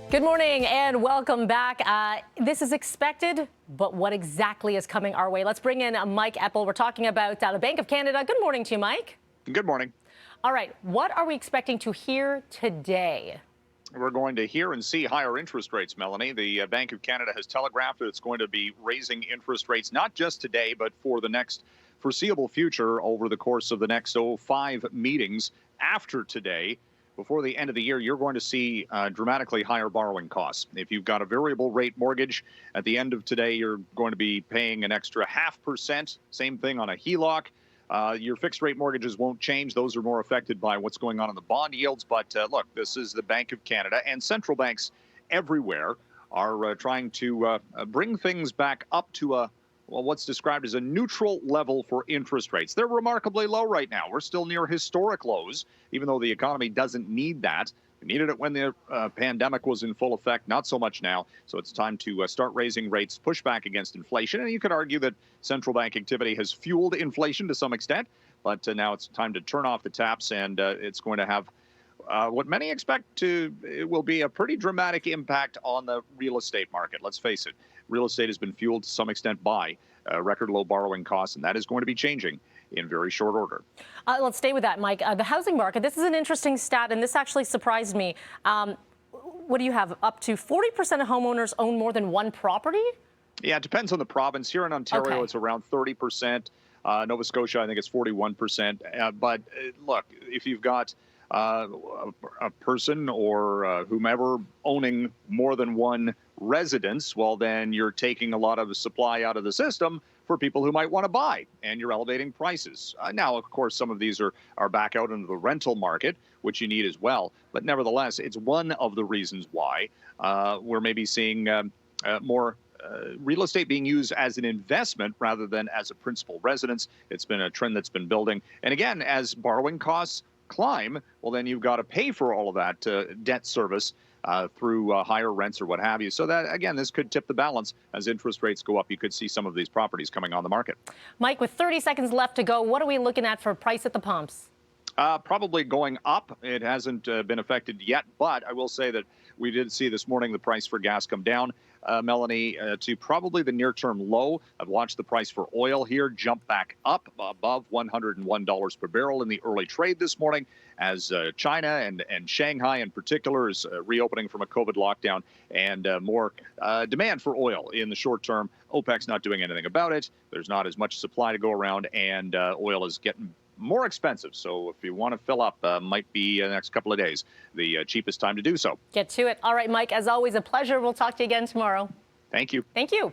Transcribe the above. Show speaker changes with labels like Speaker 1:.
Speaker 1: Good morning and welcome back. This is expected, but what exactly is coming our way? Let's bring in Mike Eppel. We're talking about the Bank of Canada. Good morning to you, Mike.
Speaker 2: Good morning.
Speaker 1: All right, what are we expecting to hear today?
Speaker 2: We're going to hear and see higher interest rates, Melanie. The Bank of Canada has telegraphed that it's going to be raising interest rates, not just today, but for the next foreseeable future over the course of the next 5 meetings after today. Before the end of the year, you're going to see dramatically higher borrowing costs. If you've got a variable rate mortgage, at the end of today, you're going to be paying an extra 0.5%. Same thing on a HELOC. Your fixed rate mortgages won't change. Those are more affected by what's going on in the bond yields. But look, this is the Bank of Canada, and central banks everywhere are trying to bring things back up to what's described as a neutral level for interest rates. They're remarkably low right now. We're still near historic lows, even though the economy doesn't need that. We needed it when the pandemic was in full effect, not so much now. So it's time to start raising rates, push back against inflation. And you could argue that central bank activity has fueled inflation to some extent, but now it's time to turn off the taps, and it's going to have what many expect it will be a pretty dramatic impact on the real estate market. Let's face it, real estate has been fueled to some extent by record low borrowing costs, and that is going to be changing in very short order.
Speaker 1: Let's stay with that, Mike. The housing market, this is an interesting stat, and this actually surprised me. What do you have? Up to 40% of homeowners own more than one property?
Speaker 2: Yeah, it depends on the province. Here in Ontario,
Speaker 1: Okay.
Speaker 2: It's around 30%. Nova Scotia, I think it's 41%. But look, if you've got a person or whomever owning more than one residence, well, then you're taking a lot of the supply out of the system for people who might want to buy, and you're elevating prices. Now, of course, some of these are back out into the rental market, which you need as well. But nevertheless, it's one of the reasons why we're maybe seeing more real estate being used as an investment rather than as a principal residence. It's been a trend that's been building. And again, as borrowing costs climb, well, then you've got to pay for all of that debt service through higher rents or what have you. So that, again, this could tip the balance. As interest rates go up, you could see some of these properties coming on the market.
Speaker 1: Mike, with 30 seconds left to go, what are we looking at for price at the pumps?
Speaker 2: Probably going up. It hasn't been affected yet, but I will say that we did see this morning the price for gas come down, Melanie, to probably the near-term low. I've watched the price for oil here jump back up above $101 per barrel in the early trade this morning, as China and Shanghai in particular is reopening from a COVID lockdown, and more demand for oil in the short term. OPEC's not doing anything about it. There's not as much supply to go around, and oil is getting more expensive. So if you want to fill up, might be the next couple of days the cheapest time to do so.
Speaker 1: Get to it. All right, Mike, as always, a pleasure. We'll talk to you again tomorrow.
Speaker 2: Thank you.
Speaker 1: Thank you.